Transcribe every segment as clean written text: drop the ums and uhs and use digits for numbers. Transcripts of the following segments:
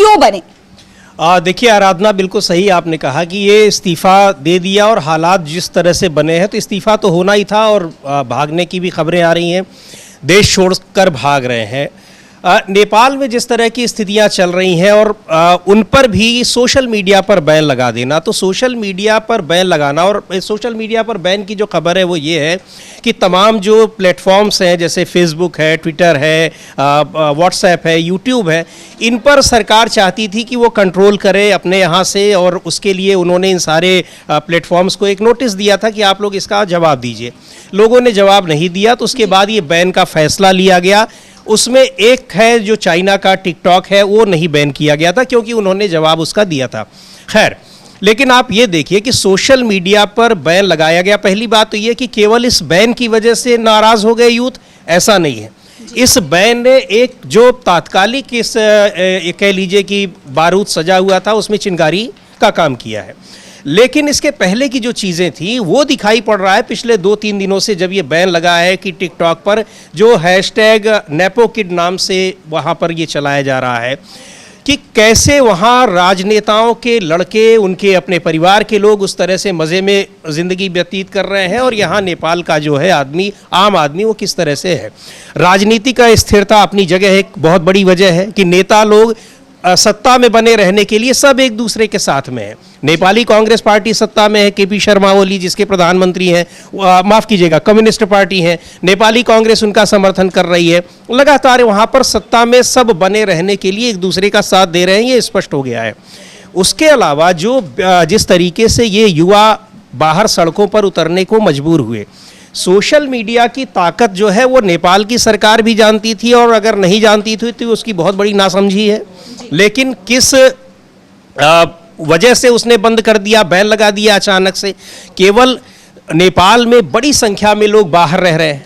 क्यों बने? देखिए आराधना, बिल्कुल सही आपने कहा कि ये इस्तीफ़ा दे दिया और हालात जिस तरह से बने हैं तो इस्तीफ़ा तो होना ही था और भागने की भी खबरें आ रही हैं, देश छोड़कर भाग रहे हैं। नेपाल में जिस तरह की स्थितियां चल रही हैं और उन पर भी सोशल मीडिया पर बैन लगा देना, तो सोशल मीडिया पर बैन लगाना और सोशल मीडिया पर बैन की जो खबर है वो ये है कि तमाम जो प्लेटफॉर्म्स हैं जैसे फेसबुक है, ट्विटर है, व्हाट्सएप है, यूट्यूब है, इन पर सरकार चाहती थी कि वो कंट्रोल करे अपने यहाँ से और उसके लिए उन्होंने इन सारे प्लेटफॉर्म्स को एक नोटिस दिया था कि आप लोग इसका जवाब दीजिए। लोगों ने जवाब नहीं दिया तो उसके बाद ये बैन का फैसला लिया गया। उसमें एक है जो चाइना का टिकटॉक है, वो नहीं बैन किया गया था क्योंकि उन्होंने जवाब उसका दिया था। खैर, लेकिन आप ये देखिए कि सोशल मीडिया पर बैन लगाया गया। पहली बात तो ये कि केवल इस बैन की वजह से नाराज़ हो गए यूथ, ऐसा नहीं है। इस बैन ने एक जो तात्कालिक इस कह लीजिए कि बारूद सजा हुआ था उसमें चिंगारी का काम किया है, लेकिन इसके पहले की जो चीज़ें थी वो दिखाई पड़ रहा है पिछले 2-3 दिनों से, जब ये बैन लगा है कि टिकटॉक पर जो हैशटैग नेपो किड नाम से वहाँ पर ये चलाया जा रहा है कि कैसे वहाँ राजनेताओं के लड़के, उनके अपने परिवार के लोग उस तरह से मज़े में ज़िंदगी व्यतीत कर रहे हैं और यहाँ नेपाल का जो है आदमी, आम आदमी, वो किस तरह से है। राजनीति का स्थिरता अपनी जगह एक बहुत बड़ी वजह है कि नेता लोग सत्ता में बने रहने के लिए सब एक दूसरे के साथ में है। नेपाली कांग्रेस पार्टी सत्ता में है, केपी शर्मा ओली जिसके प्रधानमंत्री हैं, माफ़ कीजिएगा कम्युनिस्ट पार्टी है, नेपाली कांग्रेस उनका समर्थन कर रही है। लगातार वहाँ पर सत्ता में सब बने रहने के लिए एक दूसरे का साथ दे रहे हैं, ये स्पष्ट हो गया है। उसके अलावा जो जिस तरीके से ये युवा बाहर सड़कों पर उतरने को मजबूर हुए, सोशल मीडिया की ताकत जो है वो नेपाल की सरकार भी जानती थी और अगर नहीं जानती थी तो उसकी बहुत बड़ी नासमझी है। लेकिन किस वजह से उसने बंद कर दिया, बैन लगा दिया अचानक से? केवल नेपाल में बड़ी संख्या में लोग बाहर रह रहे हैं,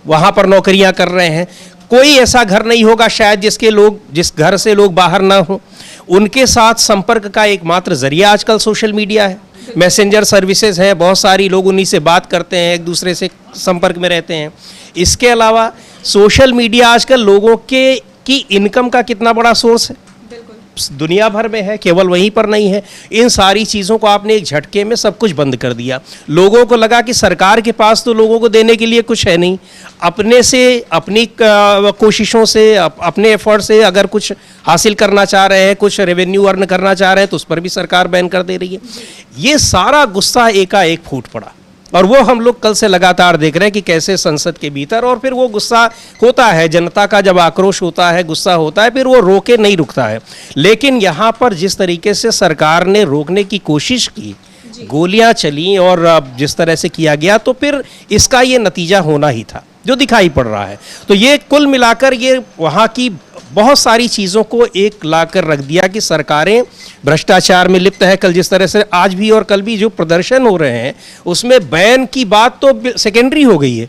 वहाँ पर नौकरियाँ कर रहे हैं। कोई ऐसा घर नहीं होगा शायद जिस घर से लोग बाहर ना हो। उनके साथ संपर्क का एकमात्र जरिया आजकल सोशल मीडिया है। मैसेंजर सर्विसेज हैं, बहुत सारी लोग उन्हीं से बात करते हैं, एक दूसरे से संपर्क में रहते हैं। इसके अलावा सोशल मीडिया आजकल लोगों की इनकम का कितना बड़ा सोर्स है, दुनिया भर में है, केवल वहीं पर नहीं है। इन सारी चीज़ों को आपने एक झटके में सब कुछ बंद कर दिया। लोगों को लगा कि सरकार के पास तो लोगों को देने के लिए कुछ है नहीं, अपने से, अपनी कोशिशों से, अपने एफर्ट से अगर कुछ हासिल करना चाह रहे हैं, कुछ रेवेन्यू अर्न करना चाह रहे हैं तो उस पर भी सरकार बैन कर दे रही है। ये सारा गुस्सा एकाएक फूट पड़ा और वो हम लोग कल से लगातार देख रहे हैं कि कैसे संसद के भीतर, और फिर वो गुस्सा होता है, जनता का जब आक्रोश होता है, गुस्सा होता है, फिर वो रोके नहीं रुकता है। लेकिन यहाँ पर जिस तरीके से सरकार ने रोकने की कोशिश की, गोलियां चली और जिस तरह से किया गया, तो फिर इसका ये नतीजा होना ही था जो दिखाई पड़ रहा है। तो ये कुल मिलाकर ये वहाँ की बहुत सारी चीज़ों को एक लाकर रख दिया कि सरकारें भ्रष्टाचार में लिप्त है। कल जिस तरह से आज भी और कल भी जो प्रदर्शन हो रहे हैं उसमें बैन की बात तो सेकेंडरी हो गई है,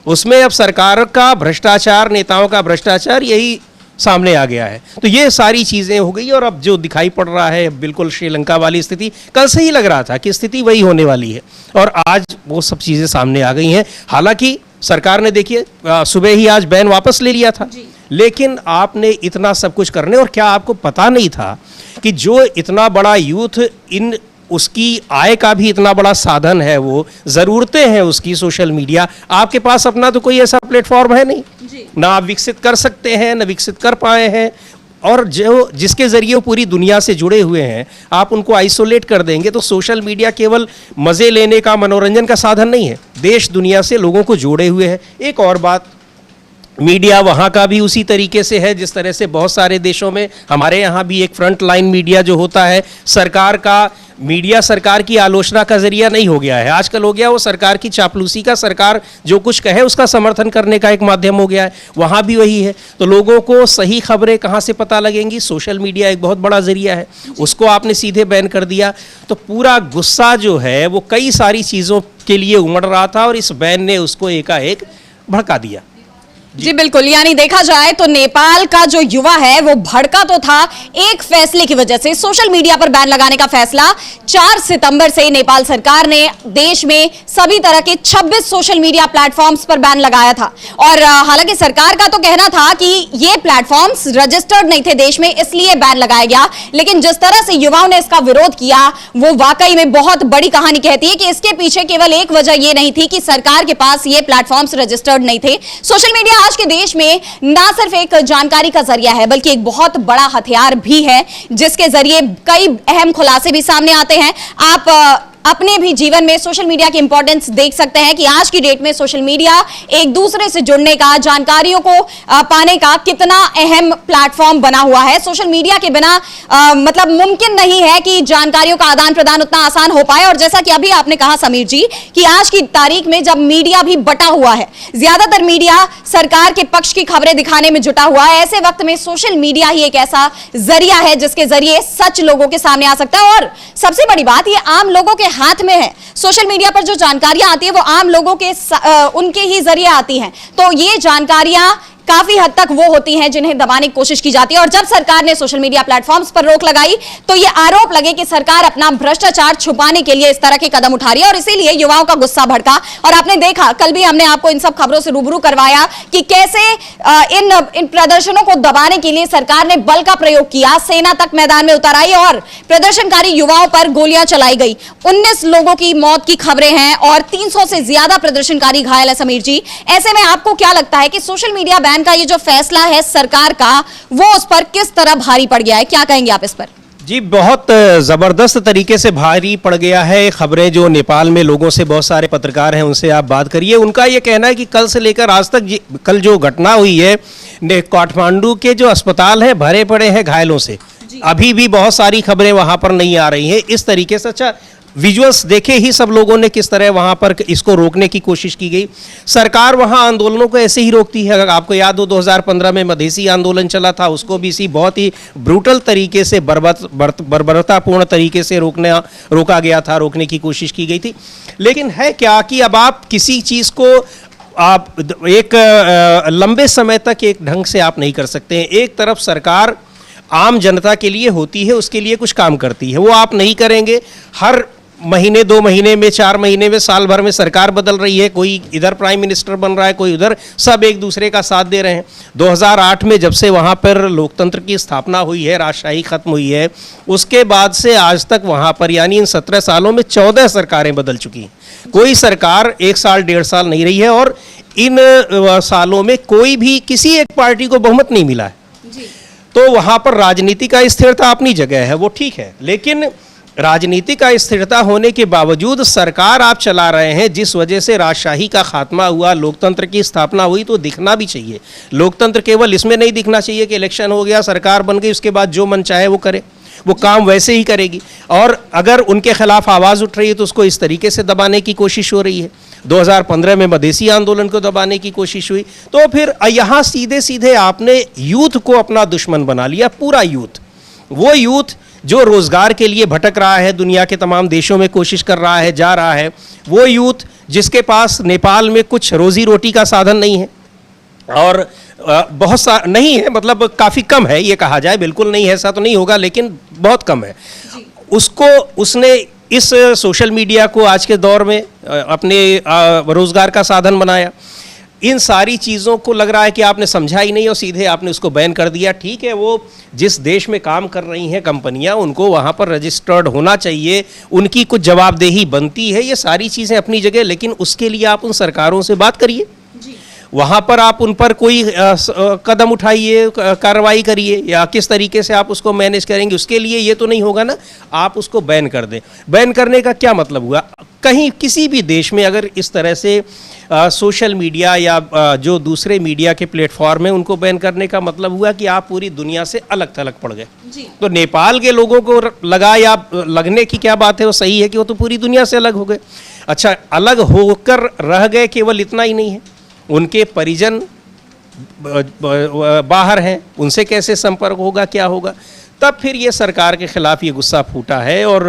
उसमें अब सरकार का भ्रष्टाचार, नेताओं का भ्रष्टाचार यही सामने आ गया है। तो ये सारी चीज़ें हो गई और अब जो दिखाई पड़ रहा है बिल्कुल श्रीलंका वाली स्थिति, कल से ही लग रहा था कि स्थिति वही होने वाली है और आज वो सब चीज़ें सामने आ गई हैं। हालांकि सरकार ने देखिए सुबह ही आज बैन वापस ले लिया था, लेकिन आपने इतना सब कुछ करने, और क्या आपको पता नहीं था कि जो इतना बड़ा यूथ उसकी आय का भी इतना बड़ा साधन है, वो ज़रूरतें हैं उसकी सोशल मीडिया, आपके पास अपना तो कोई ऐसा प्लेटफॉर्म है नहीं, ना आप विकसित कर सकते हैं, ना विकसित कर पाए हैं, और जो जिसके ज़रिए वो पूरी दुनिया से जुड़े हुए हैं, आप उनको आइसोलेट कर देंगे। तो सोशल मीडिया केवल मज़े लेने का, मनोरंजन का साधन नहीं है, देश दुनिया से लोगों को जोड़े हुए है। एक और बात, मीडिया वहाँ का भी उसी तरीके से है जिस तरह से बहुत सारे देशों में, हमारे यहाँ भी एक फ्रंट लाइन मीडिया जो होता है, सरकार का मीडिया सरकार की आलोचना का जरिया नहीं हो गया है, आजकल हो गया वो सरकार की चापलूसी का, सरकार जो कुछ कहे उसका समर्थन करने का एक माध्यम हो गया है। वहाँ भी वही है। तो लोगों को सही खबरें कहाँ से पता लगेंगी? सोशल मीडिया एक बहुत बड़ा जरिया है, उसको आपने सीधे बैन कर दिया। तो पूरा गुस्सा जो है वो कई सारी चीज़ों के लिए उमड़ रहा था और इस बैन ने उसको एकाएक भड़का दिया। जी बिल्कुल, यानी देखा जाए तो नेपाल का जो युवा है वो भड़का तो था एक फैसले की वजह से। सोशल मीडिया पर बैन लगाने का फैसला 4 सितंबर से नेपाल सरकार ने देश में सभी तरह के 26 सोशल मीडिया प्लेटफॉर्म्स पर बैन लगाया था। और हालांकि सरकार का तो कहना था कि ये प्लेटफॉर्म्स रजिस्टर्ड नहीं थे देश में, इसलिए बैन लगाया गया। लेकिन जिस तरह से युवाओं ने इसका विरोध किया वो वाकई में बहुत बड़ी कहानी कहती है कि इसके पीछे केवल एक वजह यह नहीं थी कि सरकार के पास ये प्लेटफॉर्म्स रजिस्टर्ड नहीं थे। सोशल मीडिया आज के देश में ना सिर्फ एक जानकारी का जरिया है बल्कि एक बहुत बड़ा हथियार भी है, जिसके जरिए कई अहम खुलासे भी सामने आते हैं। आप अपने भी जीवन में सोशल मीडिया की इंपॉर्टेंस देख सकते हैं कि आज की डेट में सोशल मीडिया एक दूसरे से जुड़ने का, जानकारियों को पाने का कितना अहम प्लेटफॉर्म बना हुआ है। सोशल मीडिया के बिना मतलब मुमकिन नहीं है कि जानकारियों का आदान प्रदान उतना आसान हो पाए। और जैसा कि अभी आपने कहा समीर जी कि आज की तारीख में जब मीडिया भी बटा हुआ है, ज्यादातर मीडिया सरकार के पक्ष की खबरें दिखाने में जुटा हुआ है, ऐसे वक्त में सोशल मीडिया ही एक ऐसा जरिया है जिसके जरिए सच लोगों के सामने आ सकता है। और सबसे बड़ी बात, ये आम लोगों के हाथ में है। सोशल मीडिया पर जो जानकारियां आती है वो आम लोगों के उनके ही जरिए आती हैं। तो ये जानकारियां काफी हद तक वो होती हैं जिन्हें दबाने की कोशिश की जाती है। और जब सरकार ने सोशल मीडिया प्लेटफॉर्म्स पर रोक लगाई तो ये आरोप लगे कि सरकार अपना भ्रष्टाचार छुपाने के लिए इस तरह के कदम उठा रही है और इसीलिए युवाओं का गुस्सा भड़का। और आपने देखा, कल भी हमने आपको इन सब खबरों से रूबरू करवाया कि कैसे इन प्रदर्शनों को दबाने के लिए सरकार ने बल का प्रयोग किया, सेना तक मैदान में उतर आई और प्रदर्शनकारी युवाओं पर गोलियां चलाई गई। 19 लोगों की मौत की खबरें हैं और 300 से ज्यादा प्रदर्शनकारी घायल है। समीर जी, ऐसे में आपको क्या लगता है कि सोशल मीडिया बैन का ये जो फैसला है सरकार का, वो उस पर किस तरह भारी पड़ गया है? क्या कहेंगे आप इस पर? जी, बहुत ज़बरदस्त तरीके से भारी पड़ गया है। खबरें जो नेपाल में लोगों से, बहुत सारे पत्रकार हैं उनसे आप बात करिए, उनका ये कहना है कि कल से लेकर आज तक, कल जो घटना हुई है, काठमांडू के जो अस्पताल हैं भरे पड़े हैं घायलों से। अभी भी बहुत सारी खबरें वहाँ पर नहीं आ रही हैं इस तरीके से। अच्छा, विजुअल्स देखे ही सब लोगों ने किस तरह वहाँ पर इसको रोकने की कोशिश की गई। सरकार वहाँ आंदोलनों को ऐसे ही रोकती है। अगर आपको याद हो 2015 में मधेसी आंदोलन चला था, उसको भी इसी बहुत ही ब्रूटल तरीके से, बर्बरतापूर्ण तरीके से रोका गया था, रोकने की कोशिश की गई थी। लेकिन है क्या कि अब आप किसी चीज़ को आप एक लंबे समय तक एक ढंग से आप नहीं कर सकते हैं। एक तरफ सरकार आम जनता के लिए होती है, उसके लिए कुछ काम करती है, वो आप नहीं करेंगे। हर महीने, 2 महीने में, 4 महीने में, साल भर में सरकार बदल रही है, कोई इधर प्राइम मिनिस्टर बन रहा है, कोई उधर, सब एक दूसरे का साथ दे रहे हैं। 2008 में जब से वहाँ पर लोकतंत्र की स्थापना हुई है, राजशाही खत्म हुई है, उसके बाद से आज तक वहाँ पर, यानी इन 17 सालों में 14 सरकारें बदल चुकी हैं। कोई सरकार 1 साल 1.5 साल नहीं रही है और इन सालों में कोई भी किसी एक पार्टी को बहुमत नहीं मिला है। तो वहाँ पर राजनीति का स्थिरता अपनी जगह है, वो ठीक है। लेकिन राजनीति का स्थिरता होने के बावजूद सरकार आप चला रहे हैं, जिस वजह से राजशाही का खात्मा हुआ, लोकतंत्र की स्थापना हुई, तो दिखना भी चाहिए। लोकतंत्र केवल इसमें नहीं दिखना चाहिए कि इलेक्शन हो गया, सरकार बन गई, उसके बाद जो मन चाहे वो करे, वो काम वैसे ही करेगी। और अगर उनके खिलाफ आवाज़ उठ रही है तो उसको इस तरीके से दबाने की कोशिश हो रही है। 2015 में मधेसी आंदोलन को दबाने की कोशिश हुई। तो फिर यहाँ सीधे सीधे आपने यूथ को अपना दुश्मन बना लिया, पूरा यूथ। वो यूथ जो रोज़गार के लिए भटक रहा है, दुनिया के तमाम देशों में कोशिश कर रहा है, जा रहा है, वो यूथ जिसके पास नेपाल में कुछ रोज़ी रोटी का साधन नहीं है और बहुत सा नहीं है, मतलब काफ़ी कम है ये कहा जाए, बिल्कुल नहीं है ऐसा तो नहीं होगा, लेकिन बहुत कम है। उसने इस सोशल मीडिया को आज के दौर में अपने रोज़गार का साधन बनाया। इन सारी चीज़ों को लग रहा है कि आपने समझा ही नहीं और सीधे आपने उसको बैन कर दिया। ठीक है, वो जिस देश में काम कर रही हैं कंपनियां, उनको वहाँ पर रजिस्टर्ड होना चाहिए, उनकी कुछ जवाबदेही बनती है, ये सारी चीज़ें अपनी जगह। लेकिन उसके लिए आप उन सरकारों से बात करिए, वहाँ पर आप उन पर कोई कदम उठाइए, कार्रवाई करिए, या किस तरीके से आप उसको मैनेज करेंगे। उसके लिए ये तो नहीं होगा ना आप उसको बैन कर दें। बैन करने का क्या मतलब हुआ? कहीं किसी भी देश में अगर इस तरह से सोशल मीडिया या जो दूसरे मीडिया के प्लेटफॉर्म हैं उनको बैन करने का मतलब हुआ कि आप पूरी दुनिया से अलग थलग पड़ गए। तो नेपाल के लोगों को लगा, या लगने की क्या बात है, वो सही है कि वो तो पूरी दुनिया से अलग हो गए। अच्छा, अलग होकर रह गए, केवल इतना ही नहीं है, उनके परिजन बाहर हैं, उनसे कैसे संपर्क होगा, क्या होगा। तब फिर ये सरकार के खिलाफ ये गुस्सा फूटा है और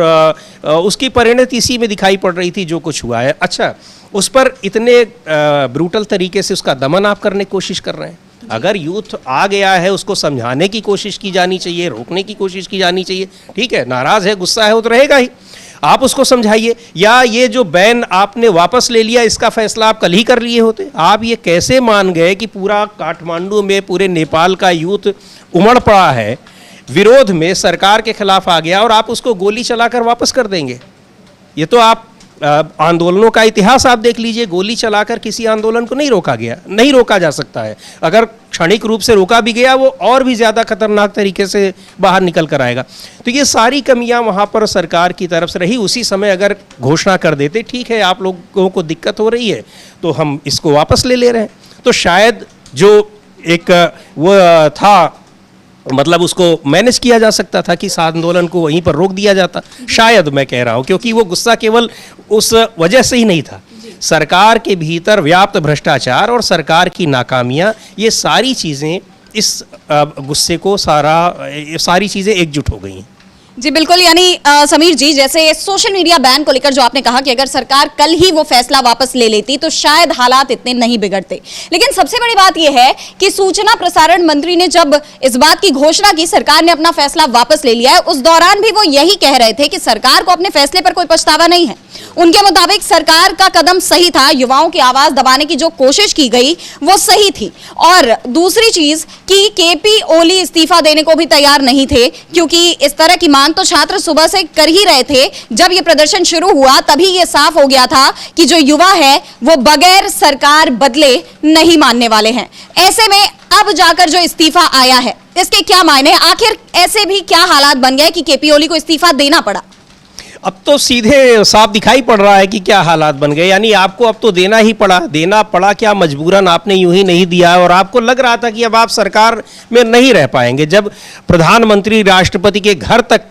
उसकी परिणति इसी में दिखाई पड़ रही थी जो कुछ हुआ है। अच्छा, उस पर इतने ब्रूटल तरीके से उसका दमन आप करने की कोशिश कर रहे हैं। अगर यूथ आ गया है उसको समझाने की कोशिश की जानी चाहिए, रोकने की कोशिश की जानी चाहिए। ठीक है, नाराज है, गुस्सा है, वो तो रहेगा ही, आप उसको समझाइए। या ये जो बैन आपने वापस ले लिया, इसका फैसला आप कल ही कर लिए होते। आप ये कैसे मान गए कि पूरा काठमांडू में पूरे नेपाल का यूथ उमड़ पड़ा है, विरोध में सरकार के खिलाफ आ गया और आप उसको गोली चलाकर वापस कर देंगे? ये तो आप आंदोलनों का इतिहास आप देख लीजिए, गोली चलाकर किसी आंदोलन को नहीं रोका गया, नहीं रोका जा सकता है। अगर क्षणिक रूप से रोका भी गया, वो और भी ज़्यादा खतरनाक तरीके से बाहर निकल कर आएगा। तो ये सारी कमियां वहाँ पर सरकार की तरफ से रही। उसी समय अगर घोषणा कर देते, ठीक है आप लोगों को दिक्कत हो रही है तो हम इसको वापस ले रहे हैं, तो शायद जो एक वो था, मतलब उसको मैनेज किया जा सकता था कि इस आंदोलन को वहीं पर रोक दिया जाता, शायद, मैं कह रहा हूं, क्योंकि वो गुस्सा केवल उस वजह से ही नहीं था। सरकार के भीतर व्याप्त भ्रष्टाचार और सरकार की नाकामियां, ये सारी चीज़ें इस गुस्से को सारी चीज़ें एकजुट हो गई हैं। जी बिल्कुल, यानी समीर जी, जैसे सोशल मीडिया बैन को लेकर जो आपने कहा कि अगर सरकार कल ही वो फैसला वापस ले लेती तो शायद हालात इतने नहीं बिगड़ते, लेकिन सबसे बड़ी बात यह है कि सूचना प्रसारण मंत्री ने जब इस बात की घोषणा की सरकार ने अपना फैसला वापस ले लिया है, उस दौरान भी वो यही कह रहे थे कि सरकार को अपने फैसले पर कोई पछतावा नहीं है। उनके मुताबिक सरकार का कदम सही था, युवाओं की आवाज दबाने की जो कोशिश की गई वो सही थी। और दूसरी चीज कि केपी ओली इस्तीफा देने को भी तैयार नहीं थे, क्योंकि इस तरह की मांग तो छात्र सुबह से कर ही रहे थे। जब ये प्रदर्शन शुरू हुआ तभी ये साफ हो गया था कि जो युवा है वो बगैर सरकार बदले नहीं मानने वाले हैं। ऐसे में अब जाकर जो इस्तीफा आया है, इसके क्या मायने? आखिर ऐसे भी क्या हालात बन गए कि केपी ओली को इस्तीफा देना पड़ा? अब तो सीधे साफ दिखाई पड़ रहा है कि क्या हालात बन गए, यानी आपको अब तो देना ही पड़ा क्या, मजबूरन आपने यूं ही नहीं दिया और आपको लग रहा था कि अब आप सरकार में नहीं रह पाएंगे। जब प्रधानमंत्री राष्ट्रपति के घर तक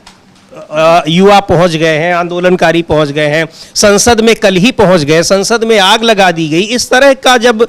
युवा पहुंच गए हैं, आंदोलनकारी पहुंच गए हैं, संसद में कल ही पहुंच गए, संसद में आग लगा दी गई, इस तरह का जब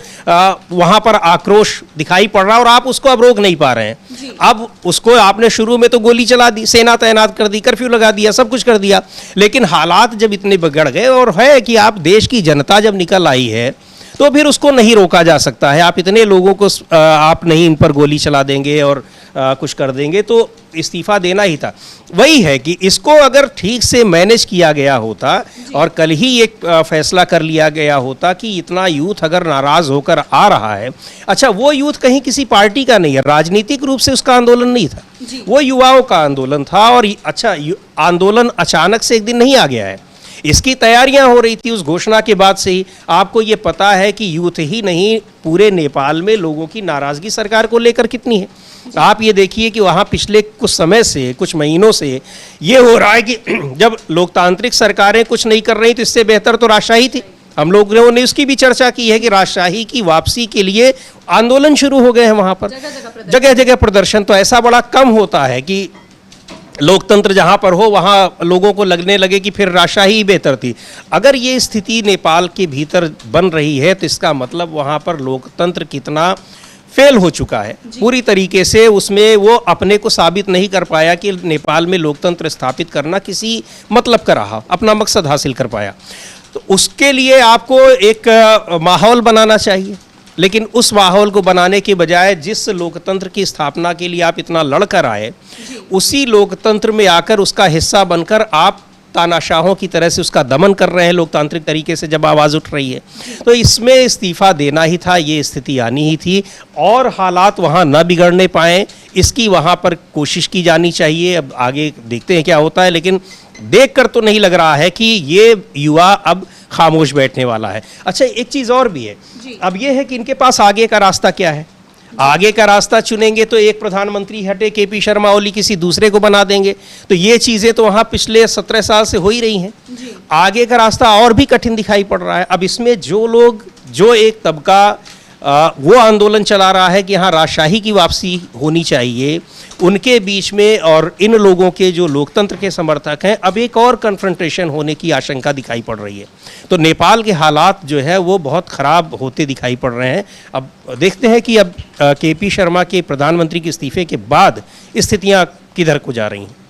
वहां पर आक्रोश दिखाई पड़ रहा और आप उसको अब रोक नहीं पा रहे हैं। अब उसको आपने शुरू में तो गोली चला दी, सेना तैनात कर दी, कर्फ्यू लगा दिया, सब कुछ कर दिया, लेकिन हालात जब इतने बिगड़ गए और है कि आप देश की जनता जब निकल आई है तो फिर उसको नहीं रोका जा सकता है। आप इतने लोगों को आप नहीं इन पर गोली चला देंगे और कुछ कर देंगे, तो इस्तीफा देना ही था। वही है कि इसको अगर ठीक से मैनेज किया गया होता और कल ही एक फैसला कर लिया गया होता कि इतना यूथ अगर नाराज होकर आ रहा है, अच्छा वो यूथ कहीं किसी पार्टी का नहीं है, राजनीतिक रूप से उसका आंदोलन नहीं था, वो युवाओं का आंदोलन था। और अच्छा, आंदोलन अचानक से एक दिन नहीं आ गया है, इसकी तैयारियां हो रही थी उस घोषणा के बाद से ही। आपको ये पता है कि यूथ ही नहीं, पूरे नेपाल में लोगों की नाराजगी सरकार को लेकर कितनी है। आप ये देखिए कि वहाँ पिछले कुछ समय से, कुछ महीनों से ये हो रहा है कि जब लोकतांत्रिक सरकारें कुछ नहीं कर रही तो इससे बेहतर तो राजशाही थी। हम लोगों ने उसकी भी चर्चा की है कि राजशाही की वापसी के लिए आंदोलन शुरू हो गए हैं वहाँ पर, जगह जगह प्रदर्शन। तो ऐसा बड़ा कम होता है कि लोकतंत्र जहाँ पर हो वहाँ लोगों को लगने लगे कि फिर राजशाही ही बेहतर थी। अगर ये स्थिति नेपाल के भीतर बन रही है तो इसका मतलब वहाँ पर लोकतंत्र कितना फेल हो चुका है पूरी तरीके से। उसमें वो अपने को साबित नहीं कर पाया कि नेपाल में लोकतंत्र स्थापित करना किसी मतलब का रहा, अपना मकसद हासिल कर पाया। तो उसके लिए आपको एक माहौल बनाना चाहिए, लेकिन उस माहौल को बनाने के बजाय जिस लोकतंत्र की स्थापना के लिए आप इतना लड़कर आए, उसी लोकतंत्र में आकर उसका हिस्सा बनकर आप तानाशाहों की तरह से उसका दमन कर रहे हैं लोकतांत्रिक तरीके से जब आवाज़ उठ रही है। तो इसमें इस्तीफा देना ही था, ये स्थिति आनी ही थी और हालात वहाँ न बिगड़ने पाएँ इसकी वहाँ पर कोशिश की जानी चाहिए। अब आगे देखते हैं क्या होता है, लेकिन देखकर तो नहीं लग रहा है कि ये युवा अब खामोश बैठने वाला है। अच्छा, एक चीज़ और भी है, अब ये है कि इनके पास आगे का रास्ता क्या है। आगे का रास्ता चुनेंगे तो एक प्रधानमंत्री हटे, केपी शर्मा ओली किसी दूसरे को बना देंगे, तो ये चीज़ें तो वहाँ पिछले 17 साल से हो ही रही हैं। आगे का रास्ता और भी कठिन दिखाई पड़ रहा है। अब इसमें जो एक तबका वो आंदोलन चला रहा है कि यहाँ राजशाही की वापसी होनी चाहिए, उनके बीच में और इन लोगों के जो लोकतंत्र के समर्थक हैं, अब एक और कन्फ्रंटेशन होने की आशंका दिखाई पड़ रही है। तो नेपाल के हालात जो है वो बहुत ख़राब होते दिखाई पड़ रहे हैं। अब देखते हैं कि अब केपी शर्मा के प्रधानमंत्री के इस्तीफे के बाद स्थितियाँ किधर को जा रही हैं?